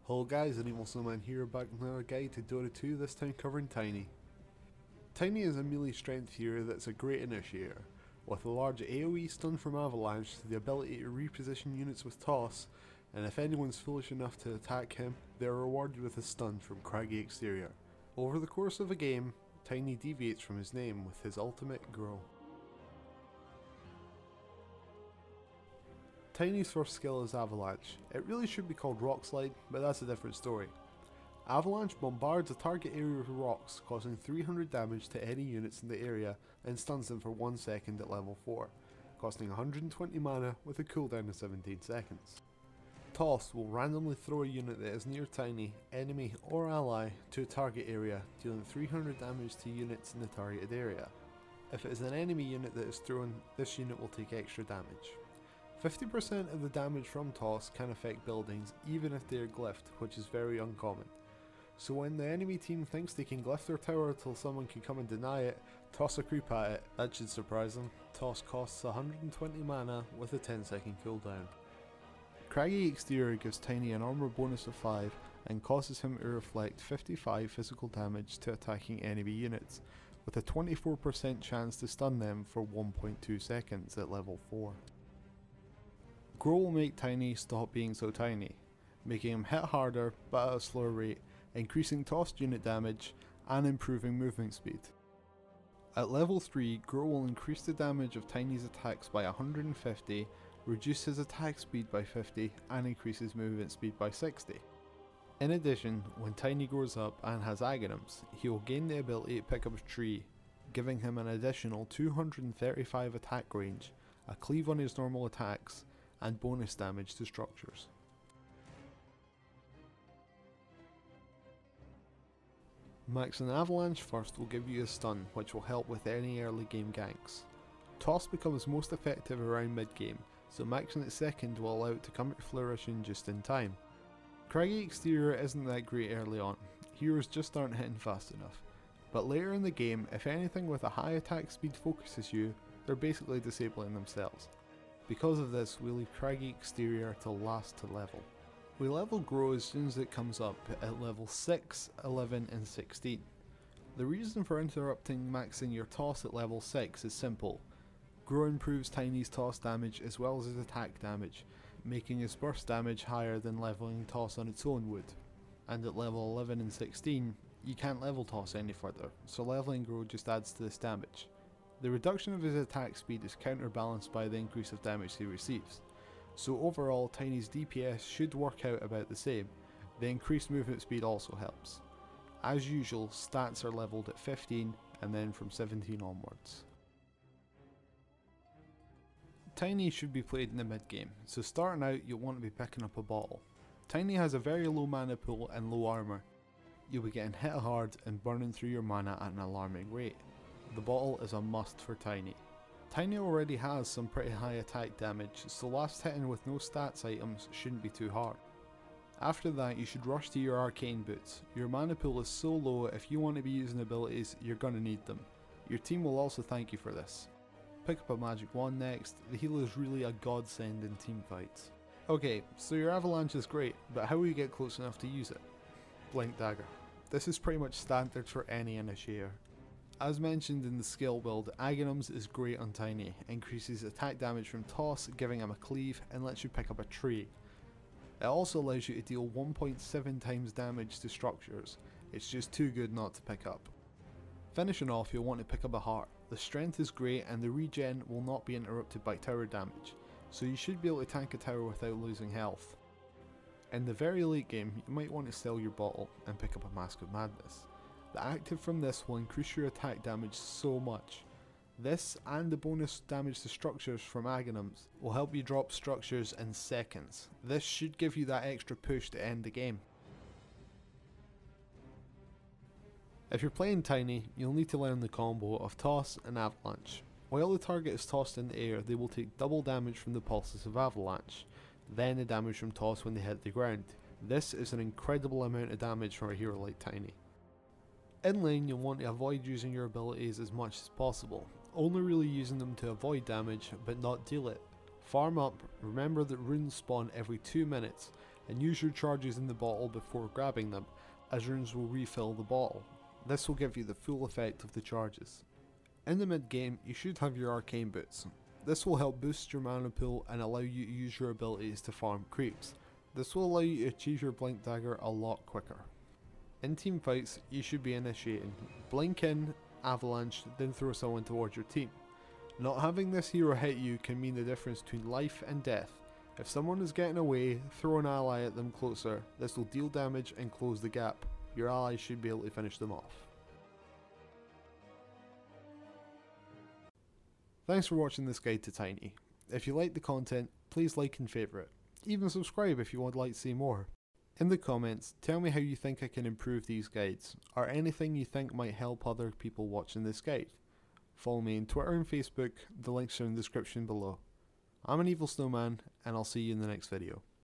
Hello guys, AnEvilSnowman here, back with another guide to Dota 2, this time covering Tiny. Tiny is a melee strength hero that's a great initiator. With a large AoE stun from Avalanche, the ability to reposition units with toss, and if anyone's foolish enough to attack him, they are rewarded with a stun from Craggy Exterior. Over the course of a game, Tiny deviates from his name with his ultimate Grow. Tiny's first skill is Avalanche. It really should be called Rock Slide, but that's a different story. Avalanche bombards a target area with rocks, causing 300 damage to any units in the area and stuns them for 1 second at level 4, costing 120 mana with a cooldown of 17 seconds. Toss will randomly throw a unit that is near Tiny, enemy or ally to a target area, dealing 300 damage to units in the targeted area. If it is an enemy unit that is thrown, this unit will take extra damage. 50% of the damage from toss can affect buildings even if they are glyphed, which is very uncommon. So when the enemy team thinks they can glyph their tower till someone can come and deny it, toss a creep at it. That should surprise them. Toss costs 120 mana with a 10-second cooldown. Craggy Exterior gives Tiny an armor bonus of 5 and causes him to reflect 55 physical damage to attacking enemy units, with a 24% chance to stun them for 1.2 seconds at level 4. Grow will make Tiny stop being so tiny, making him hit harder but at a slower rate, increasing tossed unit damage and improving movement speed. At level 3, Grow will increase the damage of Tiny's attacks by 150, reduce his attack speed by 50 and increase his movement speed by 60. In addition, when Tiny grows up and has Aghanim's, he will gain the ability to pick up a tree, giving him an additional 235 attack range, a cleave on his normal attacks, and bonus damage to structures. Maxing Avalanche first will give you a stun, which will help with any early game ganks. Toss becomes most effective around mid game, so maxing it second will allow it to come to fruition just in time. Craggy Exterior isn't that great early on, heroes just aren't hitting fast enough, but later in the game, if anything with a high attack speed focuses you, they're basically disabling themselves. Because of this, we leave Craggy Exterior till last to level. We level Grow as soon as it comes up at level 6, 11 and 16. The reason for interrupting maxing your toss at level 6 is simple. Grow improves Tiny's toss damage as well as his attack damage, making his burst damage higher than leveling toss on its own would. And at level 11 and 16, you can't level toss any further, so leveling Grow just adds to this damage. The reduction of his attack speed is counterbalanced by the increase of damage he receives. So overall, Tiny's DPS should work out about the same. The increased movement speed also helps. As usual, stats are leveled at 15 and then from 17 onwards. Tiny should be played in the mid game, so starting out you'll want to be picking up a bottle. Tiny has a very low mana pool and low armor. You'll be getting hit hard and burning through your mana at an alarming rate. The bottle is a must for Tiny. Tiny already has some pretty high attack damage, so last hitting with no stats items shouldn't be too hard. After that, you should rush to your arcane boots. Your mana pool is so low, if you want to be using abilities, you're gonna need them. Your team will also thank you for this. Pick up a magic wand next. The heal is really a godsend in team fights. Okay, so your avalanche is great, but how will you get close enough to use it? Blink dagger. This is pretty much standard for any initiator. As mentioned in the skill build, Aghanim's is great on Tiny, increases attack damage from toss, giving him a cleave, and lets you pick up a tree. It also allows you to deal 1.7 times damage to structures, it's just too good not to pick up. Finishing off, you'll want to pick up a heart. The strength is great and the regen will not be interrupted by tower damage, so you should be able to tank a tower without losing health. In the very late game, you might want to sell your bottle and pick up a Mask of Madness. The active from this will increase your attack damage so much. This and the bonus damage to structures from Aghanim's will help you drop structures in seconds. This should give you that extra push to end the game. If you're playing Tiny, you'll need to learn the combo of Toss and Avalanche. While the target is tossed in the air, they will take double damage from the pulses of Avalanche, then the damage from Toss when they hit the ground. This is an incredible amount of damage from a hero like Tiny. In lane, you'll want to avoid using your abilities as much as possible, only really using them to avoid damage but not deal it. Farm up, remember that runes spawn every 2 minutes, and use your charges in the bottle before grabbing them, as runes will refill the bottle. This will give you the full effect of the charges. In the mid game, you should have your arcane boots. This will help boost your mana pool and allow you to use your abilities to farm creeps. This will allow you to achieve your blink dagger a lot quicker. In team fights, you should be initiating. Blink in, avalanche, then throw someone towards your team. Not having this hero hit you can mean the difference between life and death. If someone is getting away, throw an ally at them closer. This will deal damage and close the gap. Your allies should be able to finish them off. Thanks for watching this guide to Tiny. If you like the content, please like and favourite. Even subscribe if you would like to see more. In the comments, tell me how you think I can improve these guides, or anything you think might help other people watching this guide. Follow me on Twitter and Facebook, the links are in the description below. I'm AnEvilSnowman, and I'll see you in the next video.